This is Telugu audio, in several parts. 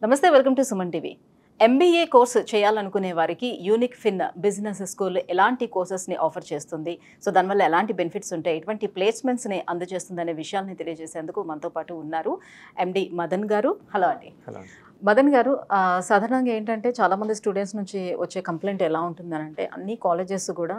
నమస్తే, welcome to Suman TV. MBA course చేయాలనుకునే వారికి యూనిక్ ఫిన్ బిజినెస్ స్కూల్ ఎలాంటి కోర్సెస్ని ఆఫర్ చేస్తుంది, సో దానివల్ల ఎలాంటి బెనిఫిట్స్ ఉంటాయి, ఎటువంటి ప్లేస్మెంట్స్ని అందజేస్తుంది అనే విషయాల్ని తెలియజేసేందుకు మనతో పాటు ఉన్నారు ఎండి మదన్ గారు. హలో అండి. హలో. మదన్ గారు, సాధారణంగా ఏంటంటే చాలామంది స్టూడెంట్స్ నుంచి వచ్చే కంప్లైంట్ ఎలా ఉంటుందని అంటే, అన్ని కాలేజెస్ కూడా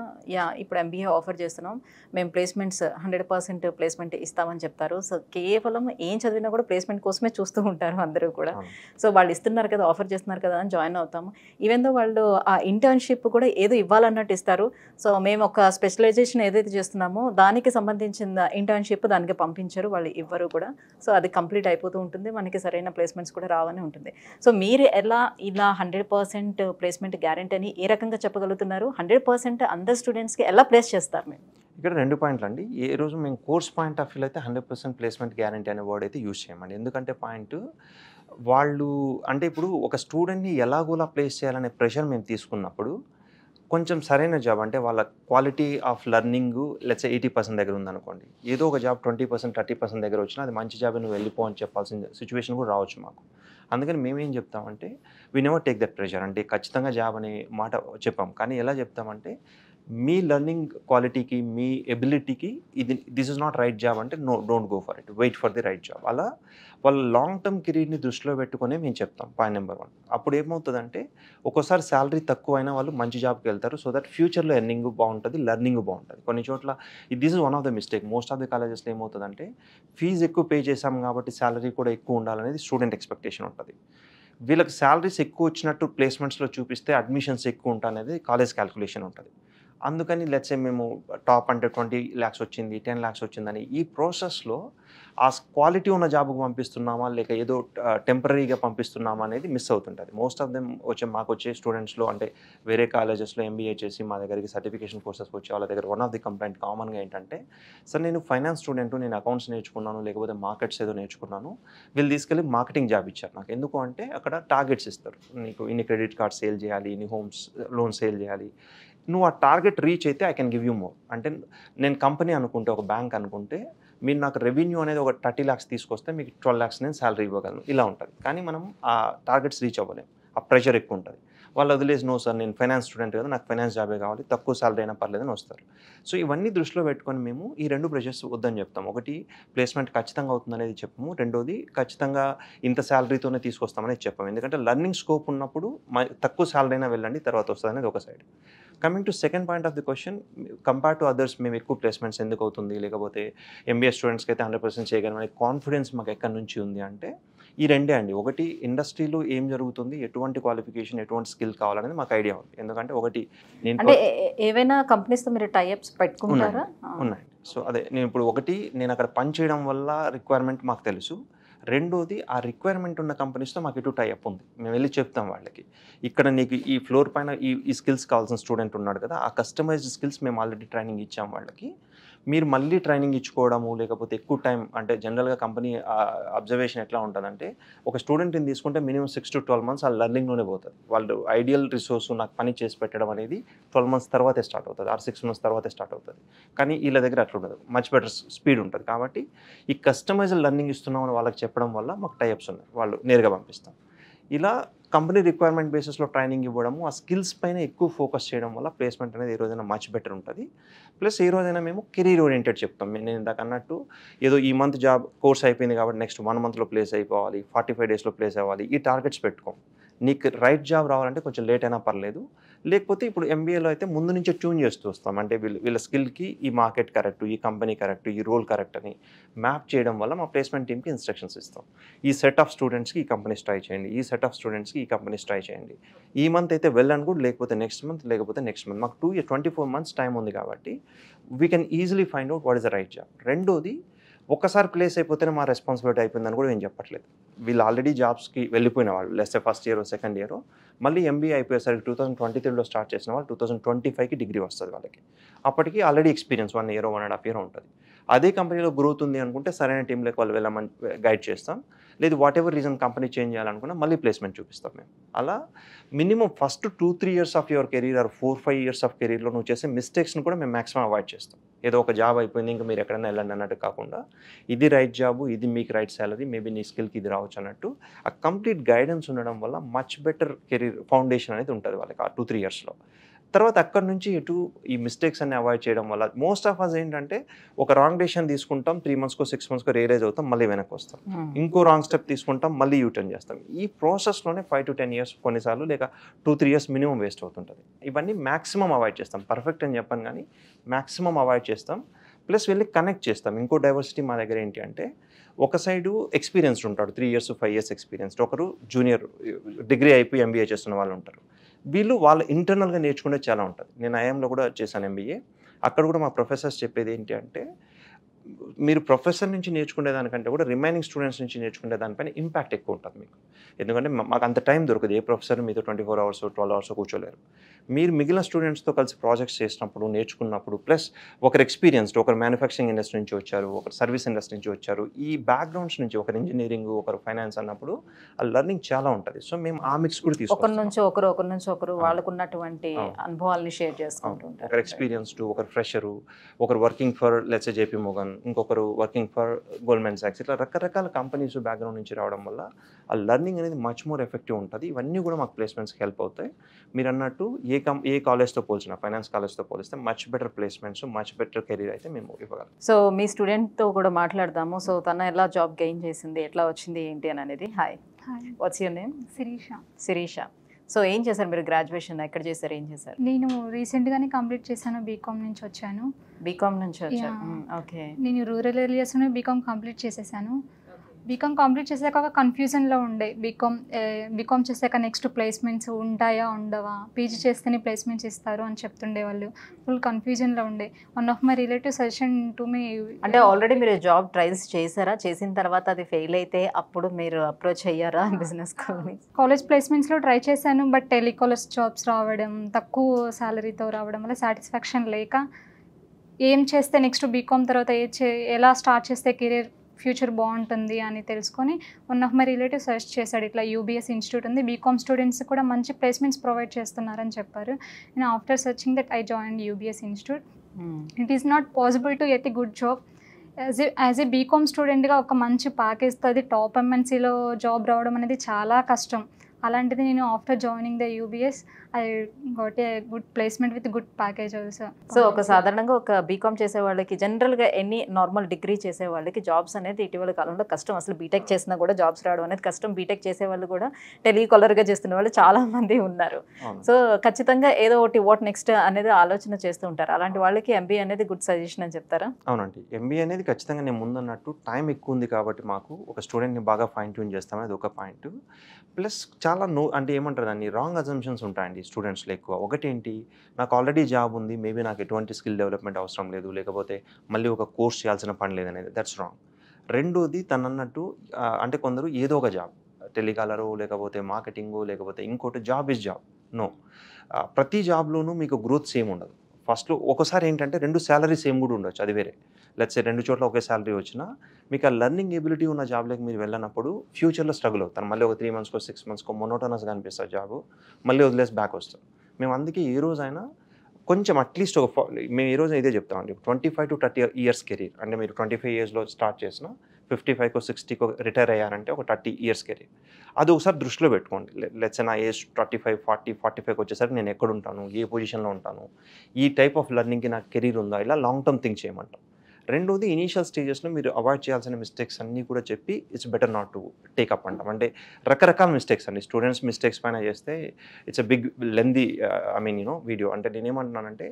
ఇప్పుడు ఎంబీఏ ఆఫర్ చేస్తున్నాం, మేము ప్లేస్మెంట్స్ 100% ప్లేస్మెంట్ ఇస్తామని చెప్తారు. సో కేవలం ఏం చదివినా కూడా ప్లేస్మెంట్ కోసమే చూస్తూ ఉంటారు అందరూ కూడా. సో వాళ్ళు ఇస్తున్నారు కదా, ఆఫర్ చేస్తున్నారు కదా అని జాయిన్ అవుతాము. ఈవెన్ దో వాళ్ళు ఆ ఇంటర్న్షిప్ కూడా ఏదో ఇవ్వాలన్నట్టు ఇస్తారు. సో మేము ఒక స్పెషలైజేషన్ ఏదైతే చేస్తున్నామో దానికి సంబంధించిన ఇంటర్న్షిప్ దానికి పంపించారు, వాళ్ళు ఇవ్వరు కూడా. సో అది కంప్లీట్ అయిపోతూ ఉంటుంది, మనకి సరైన ప్లేస్మెంట్స్ కూడా రావని ఉంటుంది. సో మీరు ఎలా ఇలా 100% ప్లేస్మెంట్ గ్యారెంటీ అని ఏ రకంగా చెప్పగలుగుతున్నారు? 100% అందరు స్టూడెంట్స్కి ఎలా ప్లేస్ చేస్తారు మేము? ఇక్కడ 2 పాయింట్లు అండి. ఏ రోజు మేము కోర్స్ పాయింట్ ఆఫ్ వ్యూలో అయితే 100% ప్లేస్మెంట్ గ్యారంటీ అనే వర్డ్ అయితే యూజ్ చేయమండి. ఎందుకంటే పాయింట్ వాళ్ళు అంటే ఇప్పుడు ఒక స్టూడెంట్ని ఎలాగోలా ప్లేస్ చేయాలనే ప్రెషర్ మేము తీసుకున్నప్పుడు కొంచెం సరైన జాబ్ అంటే వాళ్ళ క్వాలిటీ ఆఫ్ లెర్నింగ్ లెట్స్ 80% దగ్గర ఉందనుకోండి, ఏదో ఒక జాబ్ 20% 30% దగ్గర వచ్చినా అది మంచి జాబ్ నువ్వు వెళ్ళిపో అని చెప్పాల్సిన సిచ్యువేషన్ కూడా రావచ్చు మాకు. అందుకని మేమేం చెప్తామంటే we never take that pressure. అంటే ఖచ్చితంగా జాబ్ అనే మాట చెప్పాం, కానీ ఎలా చెప్తామంటే మీ లెర్నింగ్ క్వాలిటీకి మీ ఎబిలిటీకి this is not right job అంటే don't go for it, wait for the right job. అలా వాళ్ళ లాంగ్ టర్మ్ కెరీర్ని దృష్టిలో పెట్టుకునే మేము చెప్తాం. Point number 1. అప్పుడు ఏమవుతుందంటే ఒక్కోసారి శాలరీ తక్కువ అయినా వాళ్ళు మంచి జాబ్కి వెళ్తారు, సో దట్ ఫ్యూచర్లో ఎర్నింగ్ బాగుంటుంది, లెర్నింగ్ బాగుంటుంది. కొన్ని చోట్ల this is one of the mistake. Most of the కాలేజెస్లో ఏమవుతుందంటే ఫీజు ఎక్కువ పే చేసాం కాబట్టి శాలరీ కూడా ఎక్కువ ఉండాలనేది స్టూడెంట్ ఎక్స్పెక్టేషన్ ఉంటుంది. వీళ్ళకి శాలరీస్ ఎక్కువ వచ్చినట్టు ప్లేస్మెంట్స్లో చూపిస్తే అడ్మిషన్స్ ఎక్కువ ఉంటాయనేది కాలేజ్ క్యాల్కులేషన్ ఉంటుంది. అందుకని లెట్స్ సే మేము టాప్ అంటే 20 lakhs వచ్చింది, 10 lakhs వచ్చిందని ఈ ప్రాసెస్లో ఆ క్వాలిటీ ఉన్న జాబ్కి పంపిస్తున్నామా లేక ఏదో టెంపరీగా పంపిస్తున్నామా అనేది మిస్ అవుతుంటుంది. మోస్ట్ ఆఫ్ దెమ్ మాకు వచ్చే స్టూడెంట్స్లో అంటే వేరే కాలేజెస్లో ఎంబీఏ చేసి మా దగ్గరికి సర్టిఫికేషన్ కోర్సెస్ వచ్చే వాళ్ళ దగ్గర వన్ ఆఫ్ ది కంప్లైంట్ కామన్గా ఏంటంటే, సార్ నేను ఫైనాన్స్ స్టూడెంట్, నేను అకౌంట్స్ నేర్చుకున్నాను లేకపోతే మార్కెట్స్ ఏదో నేర్చుకున్నాను, వీళ్ళు తీసుకెళ్ళి మార్కెటింగ్ జాబ్ ఇచ్చారు నాకు. ఎందుకు అంటే అక్కడ టార్గెట్స్ ఇస్తారు, నీకు ఇన్ని క్రెడిట్ కార్డ్ సేల్ చేయాలి, ఇన్ని హోమ్స్ లోన్ సేల్ చేయాలి, నువ్వు ఆ టార్గెట్ రీచ్ అయితే I can give you more. అంటే నేను కంపెనీ అనుకుంటే, ఒక బ్యాంక్ అనుకుంటే, మీరు నాకు రెవెన్యూ అనేది ఒక 30 lakhs తీసుకొస్తే మీకు 12 lakhs నేను శాలరీ ఇవ్వగలను, ఇలా ఉంటుంది. కానీ మనం ఆ టార్గెట్స్ రీచ్ అవ్వలేము, ఆ ప్రెషర్ ఎక్కువ ఉంటుంది. వాళ్ళు వదిలేసి నో సార్ నేను ఫైనాన్స్ స్టూడెంట్ కదా, నాకు ఫైనాన్స్ జాబే కావాలి, తక్కువ శాలరీ అయినా పర్లేదని వస్తారు. సో ఇవన్నీ దృష్టిలో పెట్టుకొని మేము ఈ 2 ప్రెషర్స్ వద్దని చెప్తాం. ఒకటి, ప్లేస్మెంట్ ఖచ్చితంగా అవుతుందనేది చెప్పము. రెండోది, ఖచ్చితంగా ఇంత శాలరీతోనే తీసుకొస్తామనేది చెప్పాము. ఎందుకంటే లర్నింగ్ స్కోప్ ఉన్నప్పుడు తక్కువ శాలరీ అయినా వెళ్ళండి, తర్వాత వస్తుంది అనేది ఒక side. Coming to second point of the question, compare to others మేము ఎక్కువ ప్లేస్మెంట్స్ ఎందుకు అవుతుంది, లేకపోతే ఎంబీఏ స్టూడెంట్స్కి అయితే 100% చేయగలం అనే కాన్ఫిడెన్స్ మాకు ఎక్కడి నుంచి ఉంది అంటే ఈ రెండే అండి. ఒకటి, ఇండస్ట్రీలో ఏం జరుగుతుంది, ఎటువంటి క్వాలిఫికేషన్, ఎటువంటి స్కిల్ కావాలనేది మాకు ఐడియా ఉంది. ఎందుకంటే ఒకటి, అంటే ఏవైనా కంపెనీస్తో మీరు టైఅప్స్ పెట్టుకుంటారా? ఉన్నాయండి. సో అదే నేను అక్కడ పని చేయడం వల్ల రిక్వైర్మెంట్ మాకు తెలుసు. రెండోది, ఆ రిక్వైర్మెంట్ ఉన్న కంపెనీస్తో మాకు ఇటు టైఅప్ ఉంది. మేము వెళ్ళి చెప్తాం వాళ్ళకి, ఇక్కడ నీకు ఈ ఫ్లోర్ పైన ఈ స్కిల్స్ కావాల్సిన స్టూడెంట్ ఉన్నాడు కదా, ఆ కస్టమైజ్డ్ స్కిల్స్ మేము ఆల్రెడీ ట్రైనింగ్ ఇచ్చాం వాళ్ళకి, మీరు మళ్ళీ ట్రైనింగ్ ఇచ్చుకోవడము లేకపోతే ఎక్కువ టైం అంటే జనరల్గా కంపెనీ అబ్జర్వేషన్ ఎట్లా ఉంటుందంటే, ఒక స్టూడెంట్ని తీసుకుంటే మినిమం 6 to 12 months ఆ లెర్నింగ్లోనే పోతుంది. వాళ్ళు ఐడియల్ రిసోర్స్ నాకు పని చేసి పెట్టడం అనేది 12 months తర్వాతే స్టార్ట్ అవుతుంది, 6 months తర్వాతే స్టార్ట్ అవుతుంది. కానీ వీళ్ళ దగ్గర అట్లా ఉండదు, మచ్ బెటర్ స్పీడ్ ఉంటుంది. కాబట్టి ఈ కస్టమైజ్డ్ లెర్నింగ్ ఇస్తున్నామని వాళ్ళకి చెప్పడం వల్ల మాకు టైఅప్స్ ఉన్నాయి, వాళ్ళు నేరుగా పంపిస్తాం. ఇలా కంపెనీ రిక్వైర్మెంట్ బేసిస్లో ట్రైనింగ్ ఇవ్వడము, ఆ స్కిల్స్ పైన ఎక్కువ ఫోకస్ చేయడం వల్ల ప్లేస్మెంట్ అనేది ఏ రోజైనా మచ్ బెటర్ ఉంటుంది. ప్లస్ ఏ రోజైనా మేము కెరీర్ ఓరియంటెడ్ చెప్తాం. నేను ఇందాక అన్నట్టు ఏదో ఈ మంత్ జాబ్ కోర్స్ అయిపోయింది కాబట్టి నెక్స్ట్ 1 monthలో ప్లేస్ అయిపోవాలి, 45 daysలో ప్లేస్ అవ్వాలి, ఈ టార్గెట్స్ పెట్టుకోం. నీకు రైట్ జాబ్ రావాలంటే కొంచెం లేట్ అయినా పర్లేదు, లేకపోతే ఇప్పుడు ఎంబీఏలో అయితే ముందు నుంచే ట్యూన్ చేస్తూ వస్తాం. అంటే వీళ్ళ స్కిల్కి ఈ మార్కెట్ కరెక్ట్, ఈ కంపెనీ కరెక్ట్, ఈ రోల్ కరెక్ట్ అని మ్యాప్ చేయడం వల్ల మా ప్లేస్మెంట్ టీమ్కి ఇన్స్ట్రక్షన్స్ ఇస్తాం. ఈ సెట్ ఆఫ్ స్టూడెంట్స్కి ఈ కంపెనీస్ ట్రై చేయండి, ఈ సెట్ ఆఫ్ స్టూడెంట్స్కి ఈ కంపెనీస్ ట్రై చేయండి, ఈ మంత్ అయితే వెళ్ళను కూడా, లేకపోతే నెక్స్ట్ మంత్ మాకు 24 months టైం ఉంది కాబట్టి we can easily find out what is the right job. రెండోది, ఒక్కసారి ప్లేస్ అయిపోతేనే మా రెస్పాన్సిబిలిటీ అయిపోయిందని కూడా నేను చెప్పట్లేదు. వీళ్ళు ఆల్రెడీ జాబ్స్కి వెళ్ళిపోయిన వాళ్ళు, let's first year second year, మళ్ళీ ఎంబీఏ అయిపోయేసరికి 2023లో స్టార్ట్ చేసిన వాళ్ళు 2025కి డిగ్రీ వస్తుంది వాళ్ళకి. అప్పటికి ఆల్రెడీ ఎక్స్పీరియన్స్ 1 year 1.5 year ఉంటుంది. అదే కంపెనీలో గ్రోత్ ఉంది అనుకుంటే సరైన టీంలోకి వాళ్ళు వెళ్ళమని గైడ్ చేస్తాం. లేదు what ever reason company change చేయాలనుకున్నా మళ్ళీ ప్లేస్మెంట్ చూపిస్తాం మేము. అలా minimum first 2-3 years of your career or 4-5 years of కెరీర్లో నువ్వు చేసే మిస్టేక్స్ని కూడా మేము మాక్సిమం అవాయిడ్ చేస్తాం. ఏదో ఒక జాబ్ అయిపోయింది ఇంకా మీరు ఎక్కడైనా వెళ్ళండి అన్నట్టు కాకుండా ఇది రైట్ జాబు, ఇది మీకు రైట్ సాలరీ, మేబీ నీ స్కిల్కి ఇది రావచ్చు అన్నట్టు ఆ కంప్లీట్ గైడెన్స్ ఉండడం వల్ల మచ్ బెటర్ కెరీర్ ఫౌండేషన్ అనేది ఉంటుంది వాళ్ళకి ఆ 2-3 ఇయర్స్లో. తర్వాత అక్కడి నుంచి ఇటు ఈ మిస్టేక్స్ అన్ని అవాయిడ్ చేయడం వల్ల మోస్ట్ ఆఫ్ అస్ ఏంటంటే ఒక రాంగ్ డెసిషన్ తీసుకుంటాం, 3 monthsకో 6 monthsకో రియలైజ్ అవుతాం, మళ్ళీ వెనక్కి వస్తాం, ఇంకో రాంగ్ స్టెప్ తీసుకుంటాం, మళ్ళీ యూటర్న్ చేస్తాం. ఈ ప్రాసెస్లోనే 5 to 10 years కొన్నిసార్లు లేక 2-3 years మినిమం వేస్ట్ అవుతుంటుంది. ఇవన్నీ మ్యాక్సిమం అవాయిడ్ చేస్తాం. పర్ఫెక్ట్ అని చెప్పాను కానీ మ్యాక్సిమం అవాయిడ్ చేస్తాం. ప్లస్ వెళ్ళి కనెక్ట్ చేస్తాం. ఇంకో డైవర్సిటీ మా దగ్గర ఏంటి అంటే ఒక సైడు ఎక్స్పీరియన్స్డ్ ఉంటాడు, 3 years 5 years ఎక్స్పీరియన్స్డ్, ఒకరు జూనియర్ డిగ్రీ అయిపోయి ఎంబీఏ చేస్తున్న వాళ్ళు ఉంటారు. వీళ్ళు వాళ్ళ ఇంటర్నల్గా నేర్చుకునేది చాలా ఉంటుంది. నేను ఐఎంలో కూడా చేశాను ఎంబీఏ. అక్కడ కూడా మా ప్రొఫెసర్స్ చెప్పేది ఏంటి అంటే మీరు ప్రొఫెసర్ నుంచి నేర్చుకునే దానికంటే కూడా రిమైనింగ్ స్టూడెంట్స్ నుంచి నేర్చుకునే దానిపైన ఇంపాక్ట్ ఎక్కువ ఉంటుంది మీకు. ఎందుకంటే మాకు అంత టైం దొరకదు. ఏ ప్రొఫెసర్ మీతో 24 hours 12 hours కూర్చోలేరు. మీరు మిగిలిన స్టూడెంట్స్తో కలిసి ప్రాజెక్ట్స్ చేసినప్పుడు, నేర్చుకున్నప్పుడు, ప్లస్ ఒకరు ఎక్స్పీరియన్స్డ్, ఒకరు మ్యానుఫ్యాక్చరింగ్ ఇండస్ట్రీ నుంచి వచ్చారు, ఒకరు సర్వీస్ ఇండస్ట్రీ నుంచి వచ్చారు, ఈ బ్యాక్గ్రౌండ్స్ నుంచి ఒకరు ఇంజనీరింగ్, ఒకరు ఫైనాన్స్ అన్నప్పుడు ఆ లెర్నింగ్ చాలా ఉంటుంది. సో మేము ఆ మిక్స్ కూడా తీసుకుంటాం. ఒకరి నుంచి ఒకరు వాళ్ళకు ఉన్నటువంటి అనుభవాల్ని షేర్ చేసుకుంటుంటారు. ఒకరు ఎక్స్పీరియన్స్డ్, ఒకరు ఫ్రెషరు, ఒకరు working for let's JP Morgan, ఇంకొకరు వర్కింగ్ ఫర్ గోల్డ్మెన్ సాక్స్, ఇట్లా రకరకాల కంపెనీస్ బ్యాక్గ్రౌండ్ నుంచి రావడం వల్ల ఆ లెర్నింగ్ అనేది మచ్ మోర్ ఎఫెక్టివ్ ఉంటుంది. ఇవన్నీ కూడా మాకు ప్లేస్మెంట్స్కి హెల్ప్ అవుతాయి. మీరు అన్నట్టు ఏ కాలేజ్తో పోల్చినా, ఫైనాన్స్ కాలేజ్తో పోలిస్తే much better placements, much better career అయితే మేము ఇవ్వగలం. సో మీ స్టూడెంట్తో కూడా మాట్లాడదాము. సో తన ఎలా జాబ్ గెయిన్ చేసింది, ఎట్లా వచ్చింది ఏంటి అని అనేది. Hi, what's your name? Sirisha. So ఏం చేశారు మీరు? గ్రాడ్యుయేషన్ ఎక్కడ చేశారు, ఏం చేశారు? నేను రీసెంట్గానే కంప్లీట్ చేశాను. బీకామ్ నుంచి వచ్చాను. బీకామ్ నుంచి వచ్చారు. ఓకే. నేను రూరల్ ఏరియాస్లోనే బీకామ్ కంప్లీట్ చేసేసాను. బీకామ్ కంప్లీట్ చేశాక ఒక కన్ఫ్యూజన్లో ఉండే, బీకామ్ చేశాక నెక్స్ట్ ప్లేస్మెంట్స్ ఉంటాయా ఉండవా, పీజీ చేస్తేనే ప్లేస్మెంట్స్ ఇస్తారు అని చెప్తుండేవాళ్ళు. ఫుల్ కన్ఫ్యూజన్లో ఉండే. One of my relative suggestion to me, అంటే ఆల్రెడీ మీరు జాబ్ ట్రైల్స్ చేశారా? చేసిన తర్వాత అది ఫెయిల్ అయితే అప్పుడు మీరు అప్రోచ్ అయ్యారా బిజినెస్ కాలేజ్ ప్లేస్మెంట్స్లో ట్రై చేశాను. బట్ టెలికాలర్స్ జాబ్స్ రావడం, తక్కువ శాలరీతో రావడం వల్ల సాటిస్ఫాక్షన్ లేక ఏం చేస్తే నెక్స్ట్ బీకామ్ తర్వాత ఎలా స్టార్ట్ చేస్తే కెరీర్ ఫ్యూచర్ బాగుంటుంది అని తెలుసుకొని one of my relative suggest చేశాడు, ఇట్లా యూబీఎస్ ఇన్స్టిట్యూట్ ఉంది, బీకామ్ స్టూడెంట్స్ కూడా మంచి ప్లేస్మెంట్స్ ప్రొవైడ్ చేస్తున్నారని చెప్పారు. నేను after searching that I join UBS institute. It is not possible to get a good job as a BCom స్టూడెంట్గా. ఒక మంచి ప్యాకేజ్తో అది టాప్ ఎంఎన్సీలో జాబ్ రావడం అనేది చాలా కష్టం. అలాంటిది నేను after joining the UBS I got a good placement with good package also. So ఒక సాధారణంగా ఒక బీకామ్ చేసే వాళ్ళకి, జనరల్గా ఎనీ నార్మల్ డిగ్రీ చేసే వాళ్ళకి జాబ్స్ అనేది ఇటీవల కాలంలో కష్టం. అసలు బీటెక్ చేసినా కూడా జాబ్స్ రావడం అనేది కష్టం. బీటెక్ చేసే వాళ్ళు కూడా టెలికాలర్గా చేస్తున్న వాళ్ళు చాలా మంది ఉన్నారు. సో ఖచ్చితంగా ఏదో ఒకటి వాట్ నెక్స్ట్ అనేది ఆలోచన చేస్తూ ఉంటారు. అలాంటి వాళ్ళకి ఎంబీఏ అనేది గుడ్ సజెషన్ అని చెప్తారా? అవునండి. ఎంబీఏ అనేది ఖచ్చితంగా నేను ముందన్నట్టు టైం ఎక్కువ ఉంది కాబట్టి మాకు ఒక స్టూడెంట్ని బాగా ఫైన్ ట్యూన్ చేస్తాం అనేది ఒక పాయింట్. ప్లస్ చాలా అంటే ఏమంటారు దాన్ని, రాంగ్ అజంప్షన్స్ ఉంటాయండి స్టూడెంట్స్లో ఎక్కువ. ఒకటేంటి, నాకు ఆల్రెడీ జాబ్ ఉంది, మేబీ నాకు ఎటువంటి స్కిల్ డెవలప్మెంట్ అవసరం లేదు, లేకపోతే మళ్ళీ ఒక కోర్స్ చేయాల్సిన పని లేదనేది, దట్స్ రాంగ్. రెండోది తను అన్నట్టు అంటే కొందరు ఏదో ఒక జాబ్, టెలికాలరు లేకపోతే మార్కెటింగు లేకపోతే ఇంకోటి, జాబ్ ఇస్ జాబ్. నో, ప్రతి జాబ్లోనూ మీకు గ్రోత్ సేమ్ ఉండదు. ఫస్ట్లో ఒకసారి ఏంటంటే 2 శాలరీ సేమ్ కూడా ఉండొచ్చు, అది వేరే. లెట్స్ సే 2 చోట్ల ఒకే శాలరీ వచ్చినా మీకు ఆ లెర్నింగ్ ఎబిలిటీ ఉన్న జాబ్లోకి మీరు వెళ్ళినప్పుడు ఫ్యూచర్లో స్ట్రగుల్ అవుతారు. మళ్ళీ ఒక 3 monthsకో 6 monthsకో మొనోటనస్గా అనిపిస్తుంది జాబు, మళ్ళీ వదిలేసి బ్యాక్ వస్తాం. మేము అందుకే ఏ రోజైనా కొంచెం అట్లీస్ట్ మేము ఈ రోజు ఇదే చెప్తామండి, 25 to 30 years కెరీర్. అంటే మీరు 25 yearsలో స్టార్ట్ చేసిన 55కో 60కో రిటైర్ అయ్యారంటే ఒక 30 years కెరీర్. అది ఒకసారి దృష్టిలో పెట్టుకోండి. లెట్స్ నా ఏజ్ 35, 40, 45 వచ్చేసరికి నేను ఎక్కడ ఉంటాను, ఏ పొజిషన్లో ఉంటాను, ఈ టైప్ ఆఫ్ లెర్నింగ్కి నాకు కెరీర్ ఉందా, ఇలా లాంగ్ టర్మ్ థింక్ చేయమంటాం. రెండోది, ఇనీషియల్ స్టేజెస్లో మీరు అవాయిడ్ చేయాల్సిన మిస్టేక్స్ అన్నీ కూడా చెప్పి it's better not to take up అంటాం. అంటే రకరకాల మిస్టేక్స్ అండి, స్టూడెంట్స్ మిస్టేక్స్ పైన చేస్తే it's a big lengthy video. అంటే నేనేమంటున్నానంటే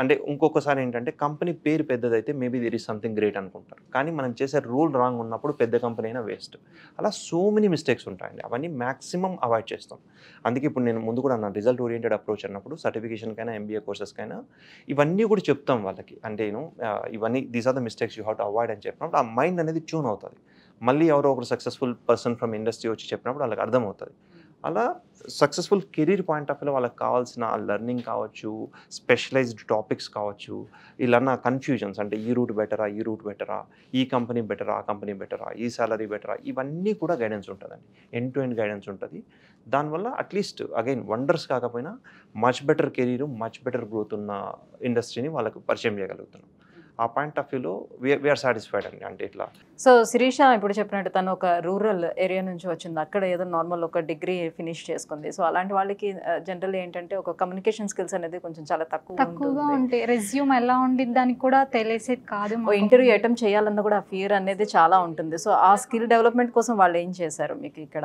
అంటే ఇంకొకసారి ఏంటంటే కంపెనీ పేరు పెద్దదైతే maybe there is something great అనుకుంటారు, కానీ మనం చేసే రూల్ రాంగ్ ఉన్నప్పుడు పెద్ద కంపెనీ అయినా వేస్ట్. అలా సో మెనీ మిస్టేక్స్ ఉంటాయండి, అవన్నీ మ్యాక్సిమం అవాయిడ్ చేస్తాం. అందుకే ఇప్పుడు నేను ముందు కూడా అన్నాను, రిజల్ట్ ఓరియంటెడ్ అప్రోచ్ అన్నప్పుడు సర్టిఫికేషన్కైనా ఎంబీఏ కోర్సెస్కైనా ఇవన్నీ కూడా చెప్తాం వాళ్ళకి. అంటే ఇవన్నీ these are the mistakes you have to avoid అని చెప్పినప్పుడు ఆ మైండ్ అనేది ట్యూన్ అవుతుంది. మళ్ళీ ఎవరో ఒకరు సక్సెస్ఫుల్ పర్సన్ ఫ్రమ్ ఇండస్ట్రీ వచ్చి చెప్పినప్పుడు వాళ్ళకి అర్థమవుతుంది. అలా సక్సెస్ఫుల్ కెరీర్ పాయింట్ ఆఫ్ వ్యూలో వాళ్ళకి కావాల్సిన లెర్నింగ్ కావచ్చు, స్పెషలైజ్డ్ టాపిక్స్ కావచ్చు, ఇలా కన్ఫ్యూజన్స్ అంటే ఈ రూట్ బెటరా, ఈ కంపెనీ బెటరా, ఆ కంపెనీ బెటరా, ఈ సాలరీ బెటరా, ఇవన్నీ కూడా గైడెన్స్ ఉంటుందండి. ఎండ్ టు ఎండ్ గైడెన్స్ ఉంటుంది. దానివల్ల అట్లీస్ట్ అగైన్ వండర్స్ కాకపోయినా much better career, much better growth ఉన్న ఇండస్ట్రీని వాళ్ళకు పరిచయం చేయగలుగుతున్నాం. ఆ పాయింట్ ఆఫ్ వ్యూలో వీఆర్ సాటిస్ఫైడ్ అండి. అంటే ఇట్లా సో శిరీష ఇప్పుడు చెప్పినట్టు తను ఒక రూరల్ ఏరియా నుంచి వచ్చింది, అక్కడ ఏదో నార్మల్ ఒక డిగ్రీ ఫినిష్ చేసుకుంది. సో అలాంటి వాళ్ళకి జనరల్ ఏంటంటే ఒక కమ్యూనికేషన్ స్కిల్స్ అనేది కొంచెం చాలా తక్కువగా ఉంటాయి. రెజ్యూమ్ ఎలా ఉండిద్ది దానికి కూడా తెలిసేది కాదు. ఇంటర్వ్యూ అటెంప్ట్ చేయాలన్న కూడా ఫియర్ అనేది చాలా ఉంటుంది. సో ఆ స్కిల్ డెవలప్మెంట్ కోసం వాళ్ళు ఏం చేశారు మీకు ఇక్కడ?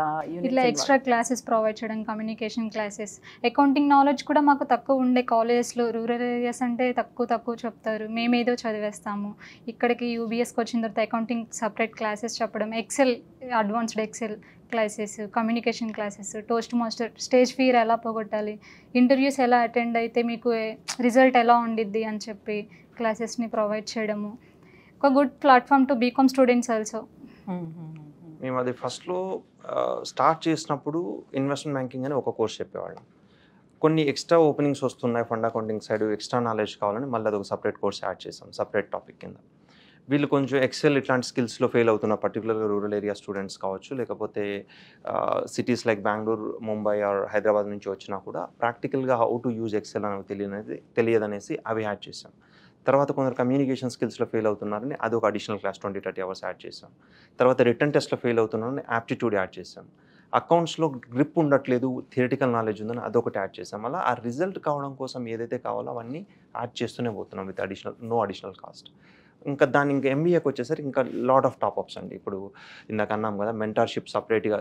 ఇట్లా ఎక్స్ట్రా క్లాసెస్ ప్రొవైడ్ చేయడం, కమ్యూనికేషన్ క్లాసెస్, అకౌంటింగ్ నాలెడ్జ్ కూడా మాకు తక్కువ ఉండే కాలేజెస్లో. రూరల్ ఏరియాస్ అంటే తక్కువ చెప్తారు, మేమేదో చదివేస్తాము. ఇక్కడికి యూబీఎస్కి వచ్చిన తర్వాత అకౌంటింగ్ సపరేట్ క్లాసెస్ చెప్పడం, Excel advanced Excel classes, communication classes, toast master, stage fear ఎలా పోగొట్టాలి, ఇంటర్వ్యూస్ ఎలా అటెండ్ అయితే మీకు రిజల్ట్ ఎలా ఉండిద్ది అని చెప్పి క్లాసెస్ని ప్రొవైడ్ చేయడము. ఒక good platform to BCom students also. మేము అది ఫస్ట్లో స్టార్ట్ చేసినప్పుడు ఇన్వెస్ట్మెంట్ బ్యాంకింగ్ అని ఒక కోర్స్ చెప్పేవాళ్ళం. కొన్ని ఎక్స్ట్రా ఓపెనింగ్స్ వస్తున్నాయి fund accounting side, extra knowledge కావాలని మళ్ళీ అదొక సపరేట్ కోర్స్ యాడ్ చేసాం, సపరేట్ టాపిక్ కింద. వీళ్ళు కొంచెం ఎక్సెల్ ఇట్లాంటి స్కిల్స్లో ఫెయిల్ అవుతున్న పర్టికులర్గా రూరల్ ఏరియా స్టూడెంట్స్ కావచ్చు, లేకపోతే cities like Bengaluru, Mumbai or Hyderabad నుంచి వచ్చినా కూడా ప్రాక్టికల్గా హౌ టు యూజ్ ఎక్సెల్ అనేది తెలియదనేసి అవి యాడ్ చేసాం. తర్వాత కొందరు కమ్యూనికేషన్ స్కిల్స్లో ఫెయిల్ అవుతున్నారని అది ఒక అడిషనల్ క్లాస్ 20-30 అవర్స్ యాడ్ చేసాం. తర్వాత రిటర్న్ టెస్ట్లో ఫెయిల్ అవుతున్నారని యాప్టిట్యూడ్ యాడ్ చేసాం. అకౌంట్స్లో గ్రిప్ ఉండట్లేదు, థియరిటికల్ నాలెడ్జ్ ఉందని అదొకటి యాడ్ చేసాం. అలా ఆ రిజల్ట్ కావడం కోసం ఏదైతే కావాలో అవన్నీ యాడ్ చేస్తూనే పోతున్నాం విత్ నో అడిషనల్ కాస్ట్. ఇంకా ఎంబీఏకి వచ్చేసరికి ఇంకా లాట్ ఆఫ్ టాప్అప్స్ అండి. ఇప్పుడు ఇందాక అన్నాం కదా, మెంటార్షిప్ సపరేట్గా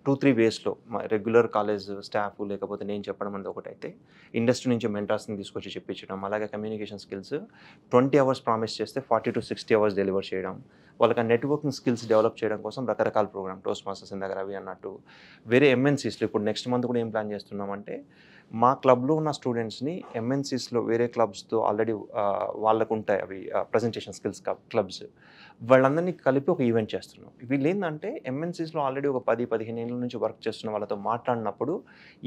2-3 వేస్లో రెగ్యులర్ కాలేజ్ స్టాఫ్ లేకపోతే నేను చెప్పడం అనేది ఒకటైతే, ఇండస్ట్రీ నుంచి మెంటార్స్ని తీసుకొచ్చి చెప్పించడం, అలాగే కమ్యూనికేషన్ స్కిల్స్ 20 అవర్స్ ప్రామిస్ చేస్తే 40 to 60 అవర్స్ డెలివర్ చేయడం, వాళ్ళకి ఆ నెట్వర్కింగ్ స్కిల్స్ డెవలప్ చేయడం కోసం రకరకాల ప్రోగ్రామ్, టోస్ట్ మాస్టర్స్ ఇందాక రవి అన్నట్టు, వేరే ఎంఎన్సీస్లో ఇప్పుడు నెక్స్ట్ మంత్ కూడా ఏం ప్లాన్ చేస్తున్నామంటే, మా క్లబ్లో ఉన్న స్టూడెంట్స్ని ఎంఎన్సీస్లో వేరే క్లబ్స్తో ఆల్రెడీ వాళ్ళకు ఉంటాయి అవి ప్రజెంటేషన్ స్కిల్స్ క్లబ్స్, వాళ్ళందరినీ కలిపి ఒక ఈవెంట్ చేస్తున్నాం. వీళ్ళు ఏంటంటే ఎంఎన్సీస్లో ఆల్రెడీ ఒక 10-15 ఏళ్ళ నుంచి వర్క్ చేస్తున్న వాళ్ళతో మాట్లాడినప్పుడు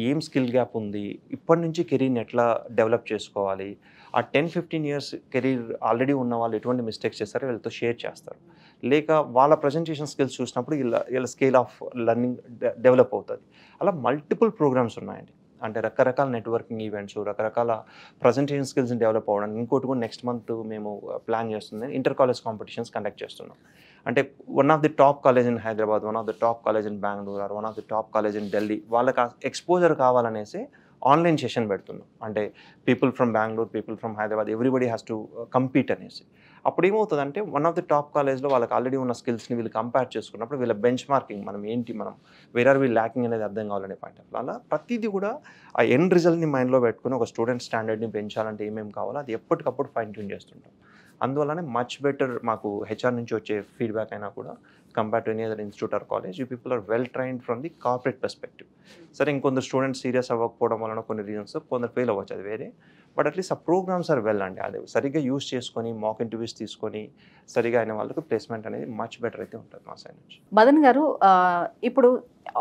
ఏం స్కిల్ గ్యాప్ ఉంది, ఇప్పటి నుంచి కెరీర్ని ఎట్లా డెవలప్ చేసుకోవాలి, ఆ 10-15 ఇయర్స్ కెరీర్ ఆల్రెడీ ఉన్న వాళ్ళు ఎటువంటి మిస్టేక్స్ చేస్తారో వీళ్ళతో షేర్ చేస్తారు. లేక వాళ్ళ ప్రజెంటేషన్ స్కిల్స్ చూసినప్పుడు వీళ్ళ స్కేల్ ఆఫ్ లెర్నింగ్ డెవలప్ అవుతుంది. అలా మల్టిపుల్ ప్రోగ్రామ్స్ ఉన్నాయండి. అంటే రకరకాల నెట్వర్కింగ్ ఈవెంట్స్, రకరకాల ప్రజెంటేషన్ స్కిల్స్ని డెవలప్ అవ్వడానికి. ఇంకోటి కూడా నెక్స్ట్ మంత్ మేము ప్లాన్ చేస్తుంది, ఇంటర్ కాలేజ్ కాంపిటీషన్స్ కండక్ట్ చేస్తున్నాం. అంటే one of the top college in Hyderabad, one of the top college in Bengaluru, or one of the top college in Delhi, వాళ్ళకి ఎక్స్పోజర్ కావాలనేసి ఆన్లైన్ సెషన్ పెడుతున్నాం. అంటే people from Bengaluru, people from Hyderabad, everybody has to compete అనేసి. అప్పుడు ఏమవుతుందంటే వన్ ఆఫ్ ది టాప్ కాలేజ్లో వాళ్ళకి ఆల్రెడీ ఉన్న స్కిల్స్ని వీళ్ళు కంపేర్ చేసుకున్నప్పుడు వీళ్ళ బెంచ్ మార్కింగ్, మనం వేర్ ఆర్ వీ ల్యాకింగ్ అనేది అర్థం కావాలనే పాయింట్ ఆఫ్. అలా ప్రతిదీ కూడా ఆ ఎండ్ రిజల్ట్ని మైండ్లో పెట్టుకుని ఒక స్టూడెంట్ స్టాండర్డ్ని పెంచాలంటే ఏమేమి కావాలో అది ఎప్పటికప్పుడు ఫైన్ ట్యూన్ చేస్తుంటాం. అందువల్లనే మచ్ బెటర్ మాకు హెచ్ఆర్ నుంచి వచ్చే ఫీడ్బ్యాక్ అయినా కూడా compare to any other institute or college, you people are well trained from the corporate perspective. సరే ఇంకొందరు స్టూడెంట్స్ సీరియస్ అవ్వకపోవడం వలన కొన్ని రీజన్స్, కొందరు ఫెయిల్ అవ్వచ్చు, అది వేరే. బట్ అట్లీస్ట్ ఆ ప్రోగ్రామ్స్ ఆర్ వెల్ అండి. అది సరిగ్గా యూస్ చేసుకొని మాక్ ఇంటర్వ్యూస్ తీసుకొని సరిగా అయిన వాళ్ళకి ప్లేస్మెంట్ అనేది మచ్ బెటర్ అయితే ఉంటుంది మా సైడ్ నుంచి. మదన్ గారు, ఇప్పుడు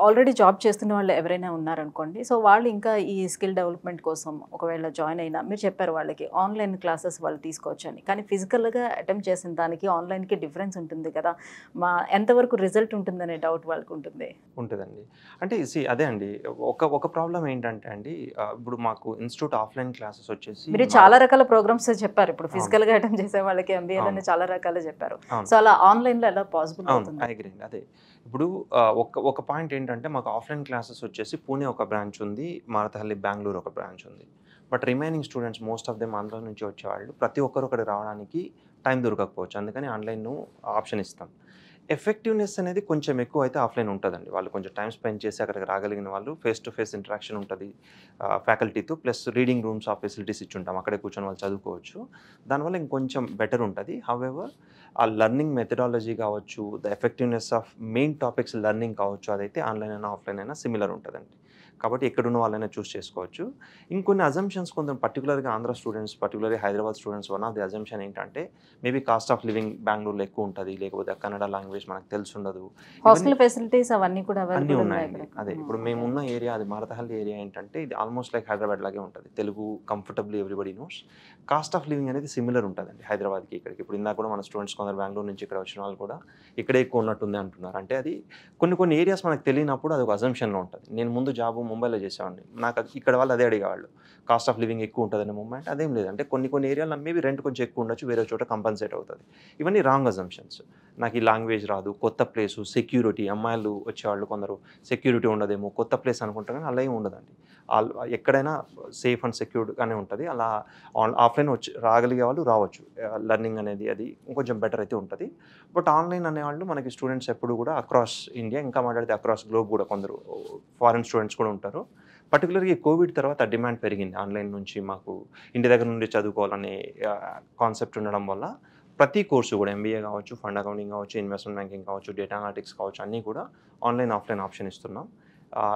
ఆల్రెడీ జాబ్ చేస్తున్న వాళ్ళు ఎవరైనా ఉన్నారనుకోండి, సో వాళ్ళు ఇంకా ఈ స్కిల్ డెవలప్మెంట్ కోసం ఒకవేళ జాయిన్ అయినా, మీరు చెప్పారు వాళ్ళకి ఆన్లైన్ క్లాసెస్ వాళ్ళు తీసుకోవచ్చని, కానీ ఫిజికల్గా అటెంప్ట్ చేసిన దానికి ఆన్లైన్కి డిఫరెన్స్ ఉంటుంది కదా, ఎంతవరకు రిజల్ట్ ఉంటుందనే డౌట్ వాళ్ళకి ఉంటుందండి. అంటే అదే అండి, ఒక ప్రాబ్లం ఏంటంటే అండి, ఇప్పుడు మాకు ఇన్స్టిట్యూట్ ఆఫ్లైన్ క్లాసెస్ వచ్చేసి మీరు చాలా రకాల ప్రోగ్రామ్స్ చెప్పారు. ఇప్పుడు ఫిజికల్గా అటెంప్ట్ చేసే వాళ్ళకి ఎంబీఏలోనే చాలా రకాలు చెప్పారు. సో అలా ఆన్లైన్లో ఎలా పాసిబుల్ అవుతుంది? అదే ఇప్పుడు ఒక పాయింట్ ఏంటంటే, మాకు ఆఫ్లైన్ క్లాసెస్ వచ్చేసి పూణే ఒక బ్రాంచ్ ఉంది, మారతహల్లి బెంగళూరు ఒక బ్రాంచ్ ఉంది. But remaining students most of them Andhra నుంచి వచ్చేవాళ్ళు, ప్రతి ఒక్కరు ఒకటి రావడానికి టైం దొరకకపోవచ్చు, అందుకని ఆన్లైన్ ఆప్షన్ ఇస్తాం. ఎఫెక్టివ్నెస్ అనేది కొంచెం ఎక్కువ అయితే ఆఫ్లైన్ ఉంటుందండి. వాళ్ళు కొంచెం టైం స్పెండ్ చేసి అక్కడికి రాగలిగిన వాళ్ళు ఫేస్ టు ఫేస్ ఇంటరాక్షన్ ఉంటుంది ఫ్యాకల్టీతో, ప్లస్ రీడింగ్ రూమ్స్ ఆ ఫెసిలిటీస్ ఇచ్చుంటాం, అక్కడే కూర్చొని వాళ్ళు చదువుకోవచ్చు. దానివల్ల ఇంకొంచెం బెటర్ ఉంటుంది. హౌఎవర్ ఆ లెర్నింగ్ మెథడాలజీ కావచ్చు, the effectiveness of main topics learning కావచ్చు, అదైతే ఆన్లైన్ అయినా ఆఫ్లైన్ అయినా సిమిలర్ ఉంటుందండి. కాబట్టి ఎక్కడున్న వాళ్ళైనా చూస్ చేసుకోవచ్చు. ఇంకొన్ని అజంప్షన్స్ కొంచెం పర్టికులర్గా ఆంధ్ర స్టూడెంట్స్, పర్టికులర్గా Hyderabad students one of the assumption ఏంటంటే మేబీ కాస్ట్ ఆఫ్ లివింగ్ బెంగళూరులో ఎక్కువ ఉంటుంది, లేకపోతే కన్నడ లాంగ్వేజ్ మనకు తెలిసి ఉండదు. హాస్టల్ ఫెసిలిటీస్ అవన్నీ కూడా అన్నీ అవైలబుల్ ఉన్నాయండి. అదే ఇప్పుడు మేమున్న ఏరియా అది మారతహల్లి ఏరియా ఏంటంటే ఇది ఆల్మోస్ట్ లైక్ హైదరాబాద్ లాగే ఉంటుంది. Telugu comfortably everybody knows. Cost of living అనేది సిమిలర్ ఉంటుందండి హైదరాబాద్కి ఇక్కడికి. ఇప్పుడు ఇందాక కూడా మన స్టూడెంట్స్ కొందరు బెంగళూరు నుంచి ఇక్కడ వచ్చిన వాళ్ళు కూడా ఇక్కడే ఎక్కువ ఉన్నట్టుంది అంటున్నారు. అంటే అది కొన్ని ఏరియాస్ మనకు తెలియనప్పుడు అది ఒక అజంప్షన్లో ఉంటుంది. నేను ముందు జాబ్ ముంబైలో చేసేవాడిని, నాకు ఇక్కడ వాళ్ళు అదే అడిగేవాళ్ళు, కాస్ట్ ఆఫ్ లివింగ్ ఎక్కువ ఉంటుందని ముంబై అంటే అదేం లేదు. అంటే కొన్ని ఏరియాలో మేబీ రెంట్ కొంచెం ఎక్కువ ఉండొచ్చు, వేరే చోట కంపన్సేట్ అవుతుంది. ఇవన్నీ రాంగ్ అజంప్షన్స్. నాకు ఈ లాంగ్వేజ్ రాదు, కొత్త ప్లేసు, సెక్యూరిటీ, అమ్మాయిలు వచ్చేవాళ్ళు కొందరు సెక్యూరిటీ ఉండదేమో, కొత్త ప్లేస్ అనుకుంటారు, కానీ అలా ఏమి ఉండదండి. ఎక్కడైనా సేఫ్ అండ్ సెక్యూర్డ్గానే ఉంటుంది. అలా ఆఫ్లైన్ వచ్చి రాగలిగే వాళ్ళు రావచ్చు, లెర్నింగ్ అనేది అది ఇంకొంచెం బెటర్ అయితే ఉంటుంది. బట్ ఆన్లైన్ అనేవాళ్ళు మనకి స్టూడెంట్స్ ఎప్పుడు కూడా అక్రాస్ ఇండియా, ఇంకా మాట్లాడితే అక్రాస్ గ్లోబ్ కూడా కొందరు ఫారిన్ స్టూడెంట్స్ కూడా ఉంటారు. పర్టికులర్గా ఈ కోవిడ్ తర్వాత డిమాండ్ పెరిగింది. ఆన్లైన్ నుంచి మాకు ఇంటి దగ్గర నుండి చదువుకోవాలనే కాన్సెప్ట్ ఉండడం వల్ల ప్రతి కోర్సు కూడా ఎంబీఏ కావచ్చు, ఫండ్ అకౌంటింగ్ కావచ్చు, ఇన్వెస్ట్మెంట్ బ్యాంకింగ్ కావచ్చు, డేటా అనాలిటిక్స్ కావచ్చు, అన్నీ కూడా ఆన్లైన్ ఆఫ్లైన్ ఆప్షన్ ఇస్తున్నాం.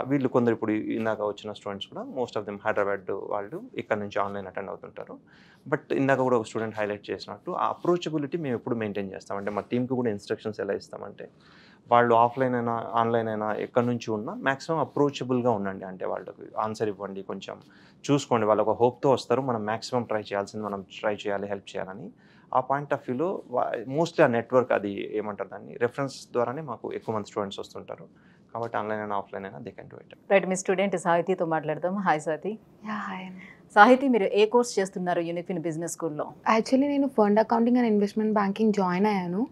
వీళ్ళు కొందరు ఇప్పుడు ఇందాక వచ్చిన స్టూడెంట్స్ కూడా మోస్ట్ ఆఫ్ దెమ్ హైదరాబాద్ వాళ్ళు ఇక్కడ నుంచి ఆన్లైన్ అటెండ్ అవుతుంటారు. బట్ ఇందాక కూడా ఒక స్టూడెంట్ హైలైట్ చేసినట్టు ఆ అప్రోచబిలిటీ మేము ఎప్పుడు మెయింటైన్ చేస్తామంటే మా టీంకి కూడా ఇన్స్ట్రక్షన్స్ ఎలా ఇస్తామంటే వాళ్ళు ఆఫ్లైన్ అయినా ఆన్లైన్ అయినా ఎక్కడి నుంచి ఉన్నా మ్యాక్సిమం అప్రోచబుల్గా ఉండండి. అంటే వాళ్ళకి ఆన్సర్ ఇవ్వండి, కొంచెం చూసుకోండి. వాళ్ళు ఒక హోప్తో వస్తారు, మనం మ్యాక్సిమం ట్రై చేయాల్సింది మనం ట్రై చేయాలి, హెల్ప్ చేయాలని. ఆ పాయింట్ ఆఫ్ వ్యూలో మోస్ట్లీ ఆ నెట్వర్క్ అది ఏమంటారు దాన్ని రెఫరెన్స్ ద్వారానే మాకు ఎక్కువ మంది స్టూడెంట్స్ వస్తుంటారు. కాబట్టి ఆన్లైన్ అయినా ఆఫ్లైన్ అయినా they can do it. Right, మీ స్టూడెంట్ సాహితితో మాట్లాడదాం. హాయ్ సాహితి. హాయ్. సాహితి, మీరు ఏ కోర్స్ చేస్తున్నారు యూనిఫిన్ బిజినెస్ స్కూల్లో? యాక్చువల్లీ నేను fund accounting and investment banking join అయ్యాను.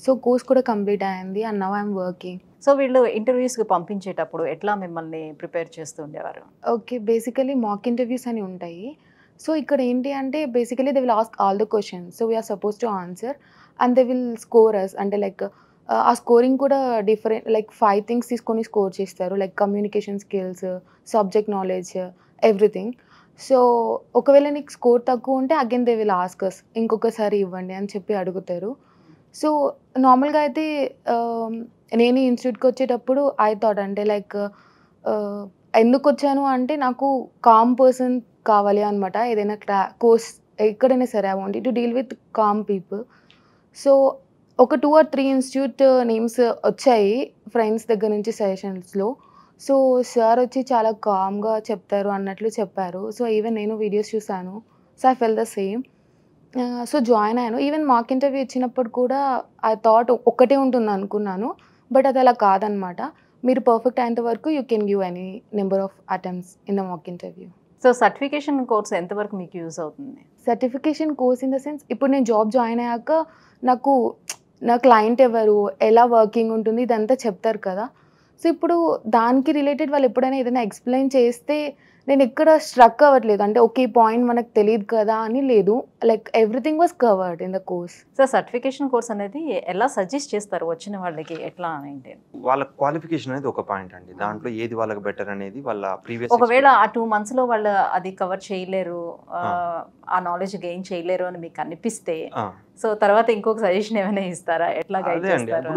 సో కోర్స్ కూడా కంప్లీట్ అయ్యింది and now I'm working. So వీళ్ళు ఇంటర్వ్యూస్కి పంపించేటప్పుడు ఎట్లా మిమ్మల్ని ప్రిపేర్ చేస్తూ ఉండేవారు? ఓకే, బేసికలీ మాక్ ఇంటర్వ్యూస్ అని ఉంటాయి. సో ఇక్కడ ఏంటి అంటే basically they will ask all the questions, so we're supposed to answer and they will score us. అంటే లైక్ ఆ స్కోరింగ్ కూడా డిఫరెంట్, లైక్ 5 things తీసుకొని స్కోర్ చేస్తారు, like communication skills, subject knowledge, everything. So ఒకవేళ నీకు స్కోర్ తక్కువ ఉంటే again they will ask us, ఇంకొకసారి ఇవ్వండి అని చెప్పి అడుగుతారు. సో నార్మల్గా అయితే నేను ఇన్స్టిట్యూట్కి వచ్చేటప్పుడు ఐ థాట్ అంటే లైక్ ఎందుకు వచ్చాను అంటే నాకు కామ్ పర్సన్ కావాలి అనమాట. ఏదైనా కోర్స్ ఎక్కడైనా సరే I want to deal with calm people. So ఒక 2 or 3 ఇన్స్టిట్యూట్ నేమ్స్ వచ్చాయి ఫ్రెండ్స్ దగ్గర నుంచి సజెషన్స్లో. సో సార్ వచ్చి చాలా కామ్గా చెప్తారు అన్నట్లు చెప్పారు. సో ఈవెన్ నేను వీడియోస్ చూసాను, so I fell the same. So join అయ్యాను. ఈవెన్ మాక్ ఇంటర్వ్యూ ఇచ్చినప్పుడు కూడా ఐ థాట్ ఒక్కటే ఉంటుంది అనుకున్నాను, బట్ అది అలా కాదనమాట. మీరు పర్ఫెక్ట్ అయ్యేంత వరకు you can give any number of attempts in the mock interview. So certification course ఎంతవరకు మీకు యూజ్ అవుతుంది? Certification course in the sense ఇప్పుడు నేను జాబ్ జాయిన్ అయ్యాక నాకు నా క్లయింట్ ఎవరు, ఎలా వర్కింగ్ ఉంటుంది ఇదంతా చెప్తారు కదా. సో ఇప్పుడు దానికి రిలేటెడ్ వాళ్ళు ఎప్పుడైనా ఏదైనా ఎక్స్ప్లెయిన్ చేస్తే నేను ఎక్కడ స్ట్రక్ అవ్వట్లేదు. అంటే ఓకే పాయింట్ మనకు తెలియదు కదా అని లేదు, like everything was covered in the course. So certification course అనేది ఎలా సజెస్ట్ చేస్తారు వచ్చిన వాళ్ళకి, ఎట్లా ఏంటి? వాళ్ళ క్వాలిఫికేషన్ అనేది ఒక పాయింట్ అండి. దాంట్లో ఏది వాళ్ళకి బెటర్ అనేది వాళ్ళ ప్రీవియస్, ఒకవేళ ఆ 2 monthsలో వాళ్ళు అది కవర్ చేయలేరు, ఆ నాలెడ్జ్ గెయిన్ చేయలేరు అని మీకు అనిపిస్తే సో తర్వాత ఇంకొక సజెషన్ ఏమైనా ఇస్తారా? ఎట్లా గైడ్ చేస్తారు?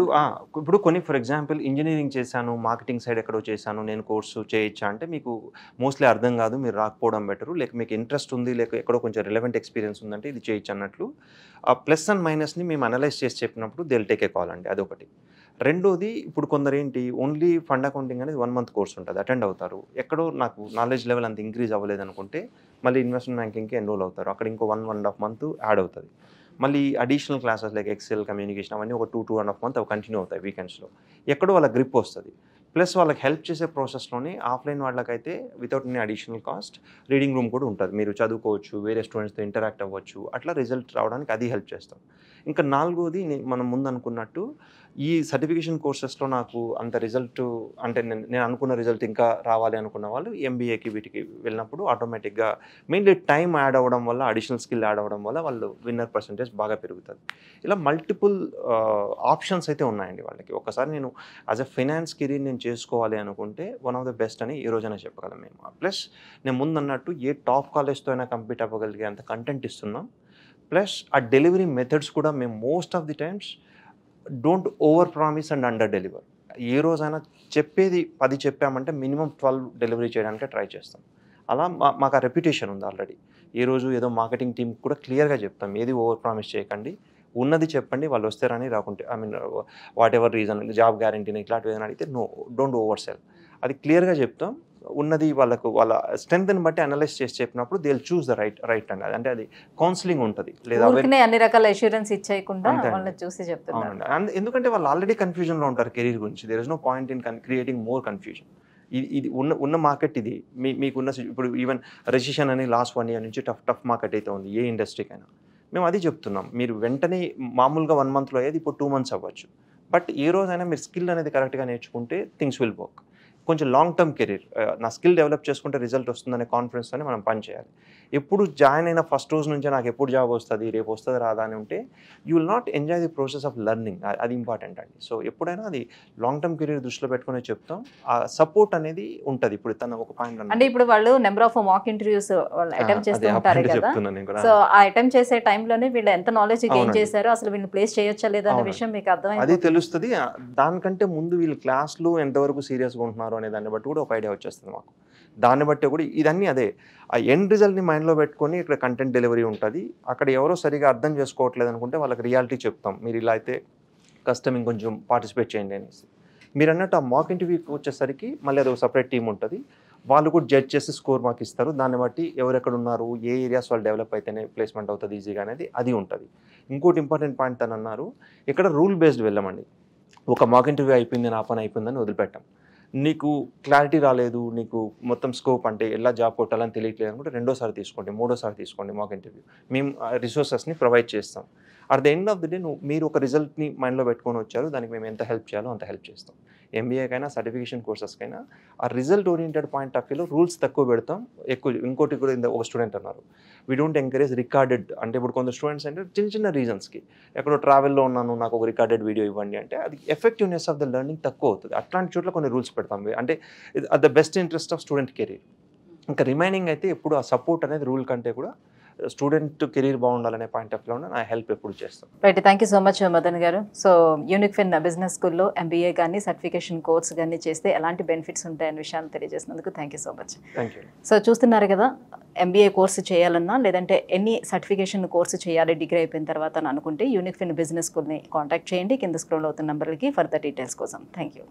ఇప్పుడు కొన్ని ఫర్ ఎగ్జాంపుల్ ఇంజనీరింగ్ చేశాను, మార్కెటింగ్ సైడ్ ఎక్కడో చేశాను, నేను కోర్సు చేయొచ్చా అంటే మీకు మోస్ట్లీ అర్థం కాదు, మీరు రాకపోవడం బెటరు. లేక మీకు ఇంట్రెస్ట్ ఉంది, లేక ఎక్కడో కొంచెం రిలవెంట్ ఎక్స్పీరియన్స్ ఉందంటే ఇది చేయొచ్చు అన్నట్లు ఆ ప్లస్ అండ్ మైనస్ని మేము అనలైజ్ చేసి చెప్పినప్పుడు they will take a call అండి. అదొకటి. రెండోది, ఇప్పుడు కొందరు ఏంటి ఓన్లీ ఫండ్ అకౌంటింగ్ అనేది 1 month కోర్స్ ఉంటుంది, అటెండ్ అవుతారు. ఎక్కడో నాకు నాలెడ్జ్ లెవెల్ అంత ఇంక్రీజ్ అవ్వలేదు అనుకుంటే మళ్ళీ ఇన్వెస్ట్మెంట్ బ్యాంకింగ్కి ఎన్రోల్ అవుతారు. అక్కడ ఇంకో 1.5 month యాడ్ అవుతుంది. మళ్ళీ additional classes like Excel, communication అవన్నీ ఒక 2.5 month అవి కంటిన్యూ అవుతాయి వీకెండ్స్లో. ఎక్కడో వాళ్ళ గ్రిప్ వస్తుంది. ప్లస్ వాళ్ళకి హెల్ప్ చేసే ప్రాసెస్లోనే ఆఫ్లైన్ వాళ్ళకైతే without any additional cost reading room కూడా ఉంటుంది, మీరు చదువుకోవచ్చు, వేరే స్టూడెంట్స్తో ఇంటరాక్ట్ అవ్వచ్చు, అట్లా రిజల్ట్ రావడానికి అది హెల్ప్ చేస్తాం. ఇంకా 4వది మనం ముందు అనుకున్నట్టు ఈ సర్టిఫికేషన్ కోర్సెస్లో నాకు అంత రిజల్ట్ అంటే నేను అనుకున్న రిజల్ట్ ఇంకా రావాలి అనుకున్న వాళ్ళు ఎంబీఏకి వీటికి వెళ్ళినప్పుడు ఆటోమేటిక్గా మెయిన్లీ టైం యాడ్ అవ్వడం వల్ల, అడిషనల్ స్కిల్ యాడ్ అవ్వడం వల్ల వాళ్ళు విన్నర్ పర్సంటేజ్ బాగా పెరుగుతుంది. ఇలా మల్టిపుల్ ఆప్షన్స్ అయితే ఉన్నాయండి వాళ్ళకి. ఒకసారి నేను యాజ్ అ ఫైనాన్స్ కెరీర్ నేను చేసుకోవాలి అనుకుంటే వన్ ఆఫ్ ద బెస్ట్ అని ఈ రోజైనా చెప్పగలం మేము. ప్లస్ నేను ముందు అన్నట్టు ఏ టాప్ కాలేజ్తో అయినా కంపీట్ అవ్వగలిగే అంత కంటెంట్ ఇస్తున్నాం. ప్లస్ ఆ డెలివరీ మెథడ్స్ కూడా మేము most of the times don't over promise and under deliver. ఏ రోజైనా చెప్పేది 10 చెప్పామంటే మినిమం 12 డెలివరీ చేయడానికి ట్రై చేస్తాం. అలా మాకు ఆ రెప్యుటేషన్ ఉంది ఆల్రెడీ. ఏ రోజు ఏదో మార్కెటింగ్ టీమ్ కూడా క్లియర్గా చెప్తాం, ఏది ఓవర్ ప్రామిస్ చేయకండి, ఉన్నది చెప్పండి, వాళ్ళు వస్తారని రాకుంటే I mean whatever reason job గ్యారంటీని ఇట్లాంటివి ఏదైనా అడిగితే నో డోంట్ ఓవర్ సెల్, అది క్లియర్గా చెప్తాం. ఉన్నది వాళ్ళకు వాళ్ళ స్ట్రెంగ్త్ని బట్టి అనలైజ్ చేసి చెప్పినప్పుడు they will choose the right అండి. అంటే అది కౌన్సిలింగ్ ఉంటుంది. లేదా అన్ని రకాల అష్యూరెన్స్ ఇచ్చేయకుండా వాళ్ళని చూసి చెప్తున్నారు. ఎందుకంటే వాళ్ళు ఆల్రెడీ కన్ఫ్యూజన్లో ఉంటారు కెరీర్ గురించి. There is no point in creating more confusion. ఇది ఉన్న మార్కెట్ ఇది. మీకున్న ఇప్పుడు ఈవెన్ రెసిషన్ అని లాస్ట్ 1 year నుంచి టఫ్ మార్కెట్ అయితే ఉంది ఏ ఇండస్ట్రీకైనా. మేము అది చెప్తున్నాం, మీరు వెంటనే మామూలుగా 1 monthలో అయ్యేది ఇప్పుడు 2 months అవ్వచ్చు. బట్ ఏ రోజైనా మీరు స్కిల్ అనేది కరెక్ట్గా నేర్చుకుంటే థింగ్స్ విల్ వర్క్. కొంచెం లాంగ్ టర్మ్ కెరీర్, నా స్కిల్ డెవలప్ చేసుకుంటే రిజల్ట్ వస్తుందనే కాన్ఫిడెన్స్తోనే మనం పని చేయాలి. ఎప్పుడు జాయిన్ అయిన ఫస్ట్ రోజు నుంచే నాకు ఎప్పుడు జాబ్ వస్తుంది, రేపు వస్తుంది రాదా అని ఉంటే you will not enjoy the process of learning. అది ఇంపార్టెంట్ అండి. సో ఎప్పుడైనా అది లాంగ్ టర్మ్ కెరీర్ దృష్టిలో పెట్టుకునే చెప్తాం. ఆ సపోర్ట్ అనేది ఉంటుంది. ఇప్పుడు తన ఒక పాయింట్ అంటే ఇప్పుడు వాళ్ళు number of mock interviews attempt చేస్తూ ఉంటారు కదా, సో ఆ అటెంప్ట్ చేసే టైంలోనే వీళ్ళు ఎంత నాలెడ్జ్ గెయిన్ చేశారో, అసలు వీళ్ళు ప్లేస్ చేయొచ్చా లేదా అనే విషయం మీకు అర్థమైంది, అది తెలుస్తుంది. దానికంటే ముందు వీళ్ళు క్లాస్లో ఎంతవరకు సీరియస్గా ఉంటున్నారు అనే దాన్ని బట్టి కూడా ఒక ఐడియా వచ్చేస్తుంది మాకు. దాన్ని బట్టి కూడా ఇదన్నీ అదే ఆ ఎండ్ రిజల్ట్ని మైండ్లో పెట్టుకొని ఇక్కడ కంటెంట్ డెలివరీ ఉంటుంది. అక్కడ ఎవరో సరిగా అర్థం చేసుకోవట్లేదు అనుకుంటే వాళ్ళకి రియాలిటీ చెప్తాం, మీరు ఇలా అయితే కష్టం, ఇంకొంచెం పార్టిసిపేట్ చేయండి అనేసి. మీరు అన్నట్టు ఆ మాక్ ఇంటర్వ్యూకి వచ్చేసరికి మళ్ళీ అది ఒక సపరేట్ టీం ఉంటుంది. వాళ్ళు కూడా జడ్జ్ చేసి స్కోర్ మాకు ఇస్తారు. దాన్ని బట్టి ఎవరెక్కడ ఉన్నారు, ఏ ఏరియాస్ వాళ్ళు డెవలప్ అయితేనే ప్లేస్మెంట్ అవుతుంది ఈజీగా అనేది అది ఉంటుంది. ఇంకోటి ఇంపార్టెంట్ పాయింట్ తను అన్నారు, ఇక్కడ రూల్ బేస్డ్ వెళ్ళమండి. ఒక మాక్ ఇంటర్వ్యూ అయిపోయింది, నా పని అయిపోయిందని వదిలిపెట్టాం. నీకు క్లారిటీ రాలేదు, నీకు మొత్తం స్కోప్ అంటే ఎలా జాబ్ కొట్టాలని తెలియట్లేదు అనుకుంటే రెండోసారి తీసుకోండి, మూడోసారి తీసుకోండి మాక్ ఇంటర్వ్యూ. మేము రిసోర్సెస్ని ప్రొవైడ్ చేస్తాం. At the end of the day మీరు ఒక రిజల్ట్ని మైండ్లో పెట్టుకొని వచ్చారు, దానికి మేము ఎంత హెల్ప్ చేయాలో అంత హెల్ప్ చేస్తాం. ఎంబీఏకైనా సర్టిఫికేషన్ కోర్సెస్కైనా ఆ రిజల్ట్ ఓరియంటెడ్ పాయింట్ ఆఫ్ వ్యూలో రూల్స్ తక్కువ పెడతాం, ఎక్కువ. ఇంకోటి కూడా ఒక స్టూడెంట్ అన్నారు, వీ డోంట్ ఎంకరేజ్ రికార్డెడ్. అంటే ఇప్పుడు కొంత స్టూడెంట్స్ అంటే చిన్న రీజన్స్కి ఎక్కడో ట్రావెల్లో ఉన్నాను, నాకు ఒక రికార్డెడ్ వీడియో ఇవ్వండి అంటే అది ఎఫెక్టివ్నెస్ ఆఫ్ ద లెర్నింగ్ తక్కువ అవుతుంది. అట్లాంటి చోట్ల కొన్ని రూల్స్ పెడతాం, అంటే at the best interest of student career. ఇంకా రిమైనింగ్ అయితే ఎప్పుడు ఆ సపోర్ట్ అనేది రూల్ కంటే కూడా స్టూడెంట్ కెరీర్ బాగుండాలనే పాయింట్ ఆఫ్ వ్యూలో నా హెల్ప్ ఎప్పుడు చేస్తాం. Right, thank you so much Madan garu. So unique fin business స్కూల్లో ఎంబీఏ కానీ సర్టిఫికేషన్ కోర్స్ కానీ చేస్తే ఎలాంటి బెనిఫిట్స్ ఉంటాయనే విషయాన్ని తెలియజేసినందుకు thank you so much. Thank you. So చూస్తున్నారు కదా, ఎంబీఏ కోర్సు చేయాలన్నా లేదంటే ఎన్ని సర్టిఫికేషన్ కోర్సు చేయాలి డిగ్రీ అయిపోయిన తర్వాత అని అనుకుంటే యూనిక్ ఫిన్ బిజినెస్ స్కూల్ని కాంటాక్ట్ చేయండి కింద స్క్రోల్ అవుతున్న నెంబర్లకి ఫర్దర్ డీటెయిల్స్ కోసం. Thank you.